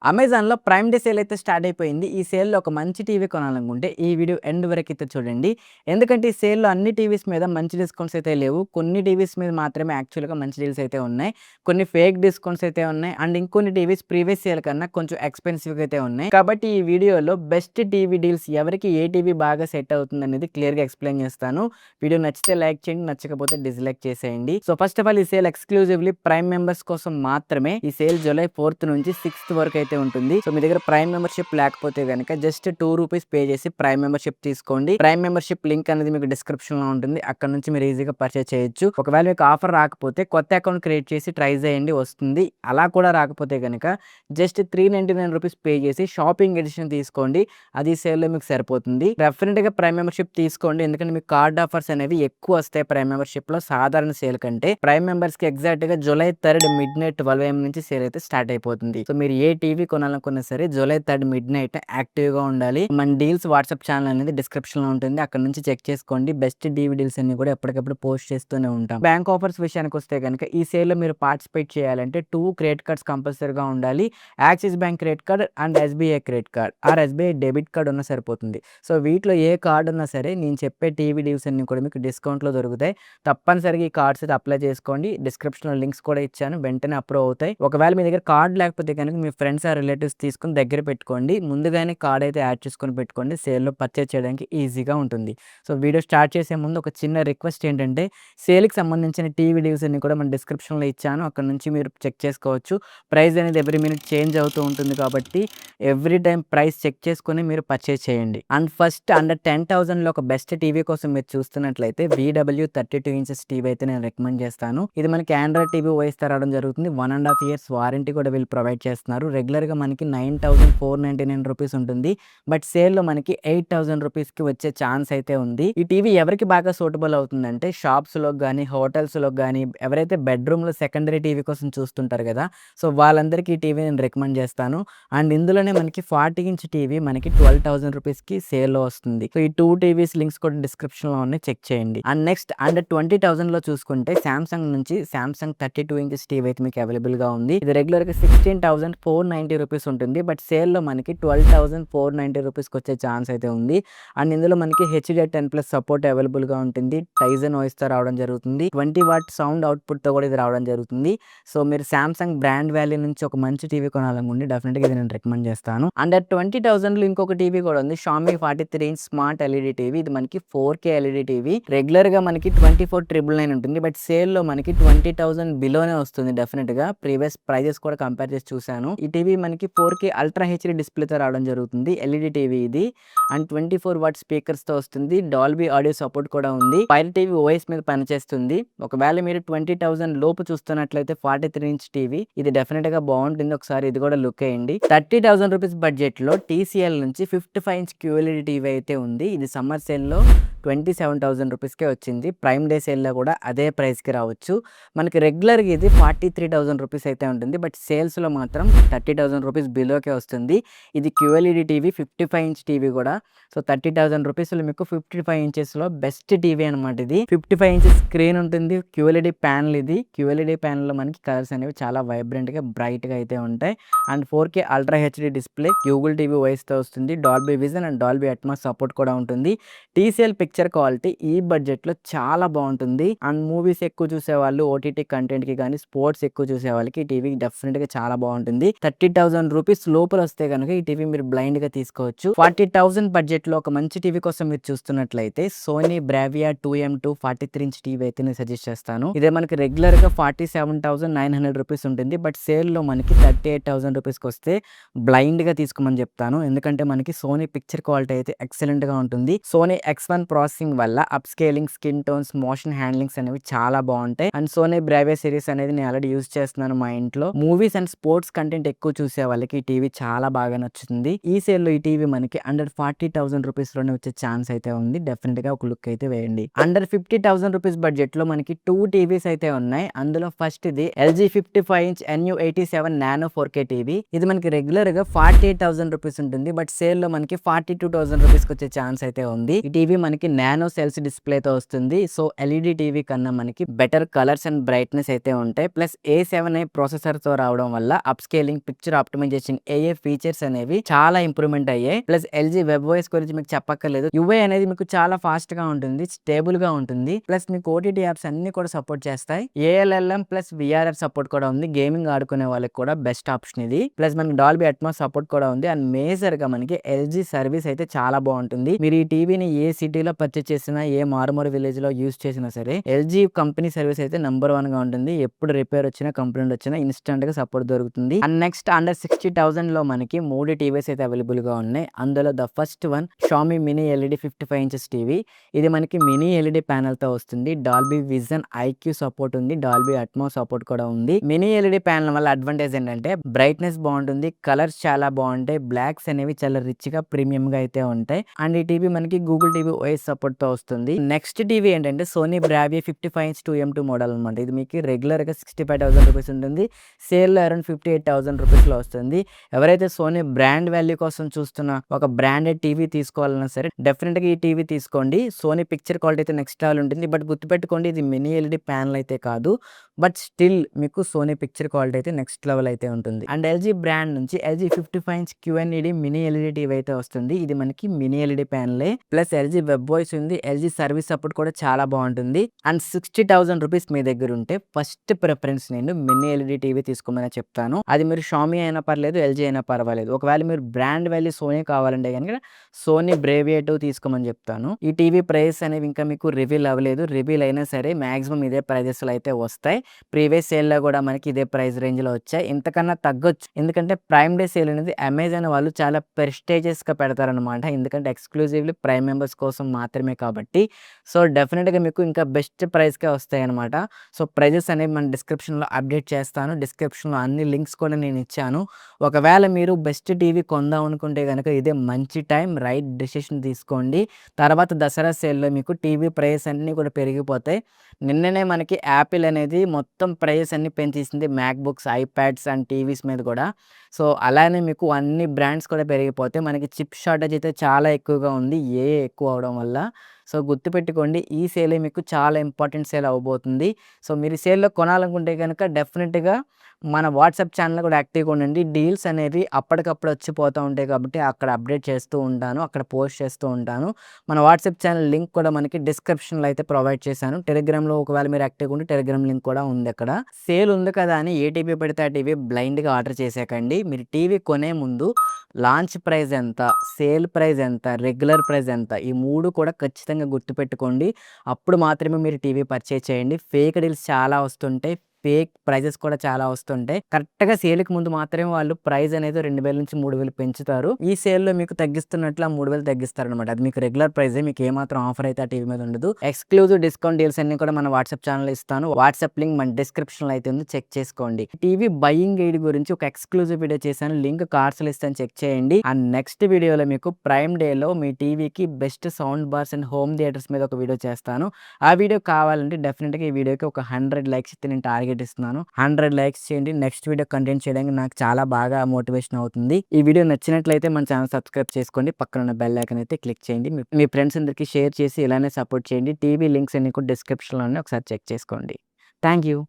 అమెజాన్‌లో prime day sale అయితే start అయిపోయింది. ఈ సేల్‌లో ఒక మంచి టీవీ కొనాలనుకుంటే ఈ వీడియో ఎండ్ వరకైతే చూడండి. ఎందుకంటే ఈ సేల్‌లో అన్ని టీవీస్ మీద మంచి డిస్కౌంట్స్ అయితే లేవు. కొన్ని టీవీస్ మీద మాత్రమే యాక్చువల్‌గా మంచి డీల్స్ అయితే ఉన్నాయి. కొన్ని ఫేక్ డిస్కౌంట్స్ అయితే ఉన్నాయి. అండ్ ఇంకొన్ని టీవీస్ ప్రీవియస్ సేల్ కన్నా కొంచెం ఎక్స్‌పెన్సివ్‌గా అయితే ఉన్నాయి. కాబట్టి ఈ వీడియోలో బెస్ట్ టీవీ డీల్స్ ఎవరికి ఏ టీవీ బాగా సెట్ అవుతుందనేది క్లియర్‌గా ఎక్స్‌ప్లెయిన్ చేస్తాను. వీడియో నచ్చితే లైక్ చేయండి. నచ్చకపోతే డిస్‌లైక్ చేసేయండి. సో ఫస్ట్ ఆఫ్ ఆల్ ఈ సేల్ ఎక్స్‌క్లూజివ్‌లీ ప్రైమ్ మెంబర్స్ కోసం మాత్రమే. ఈ సేల్ జూలై 4th నుంచి 6th వరకు అయితే ఉంటుంది. సో మీ దగ్గర ప్రైమ్ మెంబర్షిప్ లేకపోతే గనుక జస్ట్ ₹2 పే చేసి ప్రైమ్ మెంబర్షిప్ తీసుకోండి. ప్రైమ్ మెంబర్షిప్ లింక్ అనేది మీకు డిస్క్రిప్షన్ లో ఉంటుంది. అక్కడ నుంచి మీరు ఈజీగా పర్చేస్ చేయొచ్చు. ఒకవేళ మీకు ఆఫర్ రాకపోతే కొత్త అకౌంట్ క్రియేట్ చేసి ట్రై చేయండి, వస్తుంది. అలా కూడా రాకపోతే గనుక జస్ట్ ₹399 పే చేసి షాపింగ్ ఎడిషన్ తీసుకోండి. అది సేల్ లో మీకు సరిపోతుంది. డెఫినెట్ గా ప్రైమ్ మెంబర్షిప్ తీసుకోండి, ఎందుకంటే మీకు కార్డ్ ఆఫర్స్ అనేవి ఎక్కువ వస్తాయి ప్రైమ్ మెంబర్షిప్ లో సాధారణ సేల్ కంటే. ప్రైమ్ మెంబర్స్ కి ఎగ్జాక్ట్ గా జూలై 3 మిడ్ నైట్ 12 AM నుంచి సేల్ అయితే స్టార్ట్ అయిపోతుంది. సో మీరు ఏ టీవీ కొనాలనుకున్నా సరే జూలై 3 మిడ్ నైట్ యాక్టివ్ గా ఉండాలి. మన డీల్స్ వాట్సాప్ ఛానల్ అనేది డిస్క్రిప్షన్ లో ఉంటుంది. అక్కడ నుంచి చెక్ చేసుకోండి. బెస్ట్ డీవీ డీల్స్ అన్ని కూడా ఎప్పటికప్పుడు పోస్ట్ చేస్తూనే ఉంటాం. బ్యాంక్ ఆఫర్స్ విషయానికి వస్తే కనుక ఈ సేల్ లో మీరు పార్టిసిపేట్ చేయాలంటే 2 క్రెడిట్ కార్డ్స్ కంపల్సరీగా ఉండాలి. Axis bank credit card and SBI credit card or SBI debit card ఉన్నా సరిపోతుంది. సో వీటిలో ఏ కార్డ్ ఉన్నా సరే నేను చెప్పే టీవీ డీల్స్ అన్ని కూడా మీకు డిస్కౌంట్ లో దొరుకుతాయి. తప్పనిసరిగా ఈ కార్డ్స్ అయితే అప్లై చేసుకోండి. డిస్క్రిప్షన్ లో లింక్స్ కూడా ఇచ్చాను, వెంటనే అప్రూవ్ అవుతాయి. ఒకవేళ మీ దగ్గర కార్డ్ లేకపోతే కనుక మీ ఫ్రెండ్స్ ఆ రిలేటివ్స్ తీసుకుని దగ్గర పెట్టుకోండి. ముందుగానే కార్డ్ అయితే యాడ్ చేసుకొని పెట్టుకోండి. సేల్లో పర్చేస్ చేయడానికి ఈజీగా ఉంటుంది. సో వీడియో స్టార్ట్ చేసే ముందు ఒక చిన్న రిక్వెస్ట్ ఏంటంటే, సేల్కి సంబంధించిన టీవీ డీల్స్ అన్ని కూడా మన డిస్క్రిప్షన్లో ఇచ్చాను. అక్కడ నుంచి మీరు చెక్ చేసుకోవచ్చు. ప్రైస్ అనేది ఎవ్రీ మినిట్ చేంజ్ అవుతూ ఉంటుంది కాబట్టి ఎవ్రీ టైం ప్రైస్ చెక్ చేసుకొని మీరు పర్చేస్ చేయండి. అండ్ ఫస్ట్ అండర్ 10,000లో ఒక బెస్ట్ టీవీ కోసం మీరు చూస్తున్నట్లయితే VW 32 ఇంచెస్ టీవీ అయితే నేను రికమెండ్ చేస్తాను. ఇది మనకి ఆండ్రాయిడ్ టీవీ ఓఎస్ తో రావడం జరుగుతుంది. 1.5 years వారంటీ కూడా వీళ్ళు ప్రొవైడ్ చేస్తున్నారు. రెగ్యులర్ గా మనకి ₹9,499 ఉంటుంది. బట్ సేల్ లో మనకి ₹8,000 కి వచ్చే ఛాన్స్ అయితే ఉంది. ఈ టీవీ ఎవరికి బాగా సూటబుల్ అవుతుందంటే షాప్స్ లో గానీ, హోటల్స్ లో గానీ, ఎవరైతే బెడ్రూమ్ లో సెకండరీ టీవీ కోసం చూస్తుంటారు కదా, సో వాళ్ళందరికీ ఈ టీవీ నేను రికమెండ్ చేస్తాను. అండ్ ఇందులోనే మనకి 40 ఇంచ్ టీవీ మనకి ₹12,000 కి సేల్ లో వస్తుంది. సో ఈ 2 టీవీస్ లింక్స్ కూడా డిస్క్రిప్షన్ లో ఉన్నాయి, చెక్ చేయండి. అండ్ నెక్స్ట్ అండర్ 20,000 లో చూసుకుంటే సామ్సంగ్ నుంచి సామ్సంగ్ 32 ఇంచెస్ టీవీ అయితే మీకు అవైలబుల్ గా ఉంది. ఇది రెగ్యులర్ గా ₹16,490 ఉంటుంది. బట్ సేల్ లో మనకి ₹12,490 కి వచ్చే ఛాన్స్ అయితే ఉంది. అండ్ ఇందులో మనకి HDR10+ సపోర్ట్ అవైలబుల్ గా ఉంటుంది. టైజన్ వాయిస్ తో రావడం జరుగుతుంది. 20 వాట్ సౌండ్ అవుట్పుట్ తో కూడా ఇది రావడం జరుగుతుంది. సో మీరు సామ్సంగ్ బ్రాండ్ వాల్యూ నుంచి ఒక మంచి టీవీ కొనాలనుకుంటే డెఫినెట్ గా ఇది నేను రికమెండ్ చేస్తాను. అండర్ 20,000 లో ఇంకొక టీవీ కూడా ఉంది. Xiaomi 43 inch smart LED TV. ఇది మనకి 4K ఎల్ఈడి టీవీ. రెగ్యులర్ గా మనకి 24,999 ఉంటుంది. బట్ సేల్ లో మనకి 20,000 బిలోనే వస్తుంది. డెఫినెట్ గా ప్రీవియస్ ప్రైజెస్ కూడా కంపేర్ చేసి చూసాను. ఈ టీవీ మనకి 4K అల్ట్రా హెచ్డి డిస్ప్లేతో రావడం జరుగుతుంది. ఎల్ఈడి టీవీ ఇది. అండ్ 24 వాట్ స్పీకర్స్ తో వస్తుంది. డాల్బీ ఆడియో సపోర్ట్ కూడా ఉంది. ఫైర్ టీవీ ఓఎస్ మీద పనిచేస్తుంది. ఒకవేళ మీరు 20,000 లోపు చూస్తున్నట్లయితే 43 ఇంచ్ టీవీ ఇది డెఫినెట్ గా బాగుంటుంది. ఒకసారి ఇది కూడా లుక్ వేయండి. ₹30,000 బడ్జెట్ లో TCL నుంచి 55 ఇంచ్ QLED టీవీ అయితే ఉంది. ఇది సమ్మర్ సేల్ లో ₹27,000 కే వచ్చింది. ప్రైమ్ డే సేల్ లో కూడా అదే ప్రైస్ కి రావచ్చు. మనకి రెగ్యులర్ గా ఇది ₹43,000 అయితే ఉంటుంది. బట్ సేల్స్ లో మాత్రం ₹30,000 బిలోకే వస్తుంది. ఇది QLED టీవీ 55 ఇంచ్ టీవీ కూడా. సో ₹30,000 లో మీకు 55 ఇంచెస్ లో బెస్ట్ టీవీ అనమాట. ఇది 55 ఇంచెస్ స్క్రీన్ ఉంటుంది. QLED ప్యానల్ ఇది. QLED ప్యానల్ లో మనకి కలర్స్ అనేవి చాలా వైబ్రెంట్ గా బ్రైట్ గా అయితే ఉంటాయి. And 4K ultra HD display, Google TV voice తో వస్తుంది. Dolby vision and Dolby Atmos support కూడా ఉంటుంది. TCL పిక్చర్ క్వాలిటీ ఈ బడ్జెట్ లో చాలా బాగుంటుంది. అండ్ మూవీస్ ఎక్కువ చూసే వాళ్ళు, ఓటీటీ కంటెంట్ కి కానీ, స్పోర్ట్స్ ఎక్కువ చూసే వాళ్ళకి ఈ టీవీ డెఫినెట్ గా చాలా బాగుంటుంది. ₹30,000 లోపల వస్తే కనుక ఈ టీవీ మీరు బ్లైండ్ గా తీసుకోవచ్చు. 40,000 బడ్జెట్ లో ఒక మంచి టీవీ కోసం మీరు చూస్తున్నట్లయితే Sony Bravia 2M2 43 inch TV అయితే నేను సజెస్ట్ చేస్తాను. ఇదే మనకి రెగ్యులర్ గా ₹47,900 ఉంటుంది. బట్ సేల్ లో మనకి ₹38,000 కి వస్తే బ్లైండ్ గా తీసుకోమని చెప్తాను. ఎందుకంటే మనకి సోనీ పిక్చర్ క్వాలిటీ అయితే ఎక్సలెంట్ గా ఉంటుంది. సోనీ X1 ప్రాసెసింగ్ వల్ల up scaling, skin tones, motion handlings అనేవి చాలా బాగుంటాయి. అండ్ సోనీ బ్రావియా సిరీస్ అనేది నేను ఆల్రెడీ యూజ్ చేస్తున్నాను మా ఇంట్లో. మూవీస్ అండ్ స్పోర్ట్స్ కంటెంట్ ఎక్కువ చూసే వాళ్ళకి ఈ టీవీ చాలా బాగా నచ్చుతుంది. ఈ సేల్ లో ఈ టీవీ మనకి అండర్ ₹40,000 లోనే వచ్చే ఛాన్స్ అయితే ఉంది. డెఫినెట్ గా ఒక లుక్ అయితే వేయండి. అండర్ ₹50,000 బడ్జెట్ లో మనకి 2 టీవీస్ అయితే ఉన్నాయి. అందులో ఫస్ట్ ఇది LG 55 inch NU87 nano 4K TV. ఇది మనకి రెగ్యులర్ గా ₹48,000 ఉంటుంది. బట్ సేల్ లో మనకి ₹42,000 కి వచ్చే ఛాన్స్ అయితే ఉంది. ఈ టీవీ మనకి నానో సెల్స్ డిస్ప్లేతో వస్తుంది. సో ఎల్ఈడి టీవీ కన్నా మనకి బెటర్ కలర్స్ అండ్ బ్రైట్నెస్ అయితే ఉంటాయి. ప్లస్ A7i ప్రాసెసర్తో రావడం వల్ల అప్ స్కేలింగ్, పిక్చర్ ఆప్టిమైజేషన్, ఏఏ ఫీచర్స్ అనేవి చాలా ఇంప్రూవ్మెంట్ అయ్యాయి. ప్లస్ ఎల్జీ వెబ్ ఓఎస్ గురించి మీకు చెప్పక్కర్లేదు. యూఐ అనేది మీకు చాలా ఫాస్ట్ గా ఉంటుంది, స్టేబుల్ గా ఉంటుంది. ప్లస్ మీకు ఓటీటీ యాప్స్ అన్ని కూడా సపోర్ట్ చేస్తాయి. ఏఎల్ఎల్ఎం ప్లస్ విఆర్ఆర్ సపోర్ట్ కూడా ఉంది. గేమింగ్ ఆడుకునే వాళ్ళకి కూడా బెస్ట్ ఆప్షన్ ఇది. ప్లస్ మనకి డాల్బీ అట్మాస్ సపోర్ట్ కూడా ఉంది. అండ్ మేజర్ గా మనకి ఎల్జీ సర్వీస్ అయితే చాలా బాగుంటుంది. మీరు ఈ టీవీని ఏ సిటీలో పర్చేస్ చేసినా, ఏ మారుమూల విలేజ్ లో యూస్ చేసినా సరే ఎల్జీ కంపెనీ సర్వీస్ అయితే నంబర్ 1 గా ఉంటుంది. ఎప్పుడు రిపేర్ వచ్చినా, కంప్లైంట్ వచ్చినా ఇన్స్టెంట్ గా సపోర్ట్ దొరుకుతుంది. అండ్ నెక్స్ట్ అండర్ 60,000 లో మనకి 3 టీవీస్ అయితే అవైలబుల్ గా ఉన్నాయి. అందులో the first one Xiaomi mini LED 55 inches TV. ఇది మనకి మినీ ఎల్ఈడి ప్యానెల్ తో వస్తుంది. డాల్బీ విజన్ ఐక్యూ సపోర్ట్ ఉంది. డాల్బీ అట్మాస్ సపోర్ట్ కూడా ఉంది. మినీ ఎల్ఈడి ప్యానెల్ వల్ల అడ్వాంటేజ్ ఏంటంటే బ్రైట్నెస్ బాగుంటుంది, కలర్స్ చాలా బాగుంటాయి, బ్లాక్స్ అనేవి చాలా రిచ్ గా ప్రీమియం గా అయితే ఉంటాయి. అండ్ ఈ టీవీ మనకి గూగుల్ టీవీ ఓఎస్ సపోర్ట్ తో వస్తుంది. నెక్స్ట్ టీవీ ఏంటంటే Sony Bravia 55 inch 2M2 model అనమాట. ఇది మీకు రెగ్యులర్ గా 65,000 రూపీస్ ఉంటుంది. సేల్ లో అరౌండ్ 58,000 రూపీస్ లో వస్తుంది. ఎవరైతే సోనీ బ్రాండ్ వాల్యూ కోసం చూస్తున్న ఒక బ్రాండెడ్ టీవీ తీసుకోవాలన్నా సరే డెఫినెట్ గా ఈ టీవీ తీసుకోండి. సోనీ పిక్చర్ క్వాలిటీ అయితే నెక్స్ట్ లెవెల్ ఉంటుంది. బట్ గుర్తుపెట్టుకోండి, ఇది మినీ ఎల్ఈడి ప్యానల్ అయితే కాదు. బట్ స్టిల్ మీకు సోనీ పిక్చర్ క్వాలిటీ అయితే నెక్స్ట్ లెవెల్ అయితే ఉంటుంది. అండ్ ఎల్జీ బ్రాండ్ నుంచి LG 55 inch QNED mini LED TV అయితే వస్తుంది. ఇది మనకి మినీ ఎల్ఈడి ప్యానలే. ప్లస్ ఎల్జీ వెబ్ వాయిస్ ఉంది. ఎల్జీ సర్వీస్ సపోర్ట్ కూడా చాలా బాగుంటుంది. అండ్ 60,000 రూపీస్ మీ దగ్గర ఉంటే ఫస్ట్ ప్రిఫరెన్స్ నేను మినీ ఎల్ఈడి టీవీ తీసుకోమని చెప్తాను. అది మీరు షామీ అయినా పర్లేదు, ఎల్జీ అయినా పర్వాలేదు. ఒకవేళ మీరు బ్రాండ్ వాల్యూ సోనీ కావాలంటే కనుక సోనీ బ్రేవియా 2 తీసుకోమని చెప్తాను. ఈ టీవీ ప్రైస్ అనేవి ఇంకా మీకు రివీల్ అవ్వలేదు. రివీల్ అయినా సరే మాక్సిమం ఇదే ప్రైజెస్ లో అయితే వస్తాయి. ప్రీవియస్ సేల్ లో కూడా మనకి ఇదే ప్రైస్ రేంజ్ లో వచ్చాయి. ఇంతకన్నా తగ్గొచ్చు. ఎందుకంటే ప్రైమ్ డే సేల్ అనేది అమెజాన్ వాళ్ళు చాలా ప్రెస్టేజియస్ గా పెడతారనమాట. ఎందుకంటే ఎక్స్క్లూజివ్లీ ప్రైమ్ మెంబర్స్ కోసం మాత్రమే కాబట్టి. సో డెఫినెట్ గా మీకు ఇంకా బెస్ట్ ప్రైస్ కే వస్తాయి అనమాట. సో ప్రైజెస్ అనేవి మన డిస్క్రిప్షన్ లో అప్డేట్ చేస్తాను. డిస్క్రిప్షన్ లో అన్ని లింక్స్ కూడా నేను ఇచ్చాను. ఒకవేళ మీరు బెస్ట్ టీవీ కొందాం అనుకుంటే కనుక ఇదే మంచి టైం, రైట్ డెసిషన్ తీసుకోండి. తర్వాత దసరా సేల్లో మీకు టీవీ ప్రైస్ అన్నీ కూడా పెరిగిపోతాయి. నిన్ననే మనకి యాపిల్ అనేది మొత్తం ప్రైస్ అన్ని పెంచేసింది MacBooks, iPads and TVs మీద కూడా. సో అలానే మీకు అన్ని బ్రాండ్స్ కూడా పెరిగిపోతాయి. మనకి చిప్ షార్టేజ్ అయితే చాలా ఎక్కువగా ఉంది ఎక్కువ అవడం వల్ల. సో గుర్తుపెట్టుకోండి, ఈ సేలే మీకు చాలా ఇంపార్టెంట్ సేల్ అవ్వబోతుంది. సో మీరు ఈ సేల్లో కొనాలనుకుంటే కనుక డెఫినెట్గా మన వాట్సాప్ ఛానల్ కూడా యాక్టివ్గా ఉండండి. డీల్స్ అనేవి అప్పటికప్పుడు వచ్చిపోతూ ఉంటాయి కాబట్టి అక్కడ అప్డేట్ చేస్తూ ఉంటాను, అక్కడ పోస్ట్ చేస్తూ ఉంటాను. మన వాట్సాప్ ఛానల్ లింక్ కూడా మనకి డిస్క్రిప్షన్లో అయితే ప్రొవైడ్ చేశాను. టెలిగ్రామ్లో ఒకవేళ మీరు యాక్టివ్గా ఉంటే టెలిగ్రామ్ లింక్ కూడా ఉంది అక్కడ. సేల్ ఉంది కదా అని ఏ టీవీ పెడితే ఆ టీవీ బ్లైండ్గా ఆర్డర్ చేసేకండి. మీరు టీవీ కొనే ముందు లాంచ్ ప్రైస్ ఎంత, సేల్ ప్రైస్ ఎంత, రెగ్యులర్ ప్రైస్ ఎంత, ఈ 3 కూడా ఖచ్చితంగా గుర్తుపెట్టుకోండి. అప్పుడు మాత్రమే మీరు టీవీ పర్చేజ్ చేయండి. ఫేక్ డీల్స్ చాలా వస్తుంటాయి, ఫేక్ ప్రైజెస్ కూడా చాలా వస్తుంటాయి. కరెక్ట్గా సేల్కి ముందు మాత్రమే వాళ్ళు ప్రైస్ అనేది 2,000 నుంచి 3,000 పెంచుతారు. ఈ సేల్లో మీకు తగ్గిస్తున్నట్లు 3,000 తగ్గిస్తారు అనమాట. అది మీకు రెగ్యులర్ ప్రైజే, మీకు ఏమాత్రం ఆఫర్ అయితే ఆ టీవీ మీద ఉండదు. ఎక్స్క్లూజివ్ డిస్కౌంట్ డీల్స్ అన్ని కూడా మన వాట్సాప్ ఛానల్ ఇస్తాను. వాట్సాప్ లింక్ మన డిస్క్రిప్షన్లో అయితే ఉంది, చెక్ చేసుకోండి. టీవీ బయింగ్ గైడ్ గురించి ఒక ఎక్స్క్లూజివ్ వీడియో చేశాను, లింక్ కార్డ్స్లో ఇస్తాను, చెక్ చేయండి. అండ్ నెక్స్ట్ వీడియోలో మీకు ప్రైమ్ డేలో మీ టీవీకి best sound bars and home theatres మీద ఒక వీడియో చేస్తాను. ఆ వీడియో కావాలంటే డెఫినెట్గా ఈ వీడియోకి ఒక 100 లైక్స్ ఇస్తే నేను టార్గెట్ ఇస్తున్నాను. 100 లైక్స్ చేయండి. నెక్స్ట్ వీడియో కంటెంట్ చేయడానికి నాకు చాలా బాగా మోటివేషన్ అవుతుంది. ఈ వీడియో నచ్చినట్లయితే మన ఛానల్ సబ్స్క్రైబ్ చేసుకోండి. పక్కన ఉన్న బెల్ ఐకాన్ అయితే క్లిక్ చేయండి. మీ ఫ్రెండ్స్ అందరికీ షేర్ చేసి ఇలానే సపోర్ట్ చేయండి. టీవీ లింక్స్ అన్ని కూడా డిస్క్రిప్షన్లో ఒకసారి చెక్ చేసుకోండి. Thank you.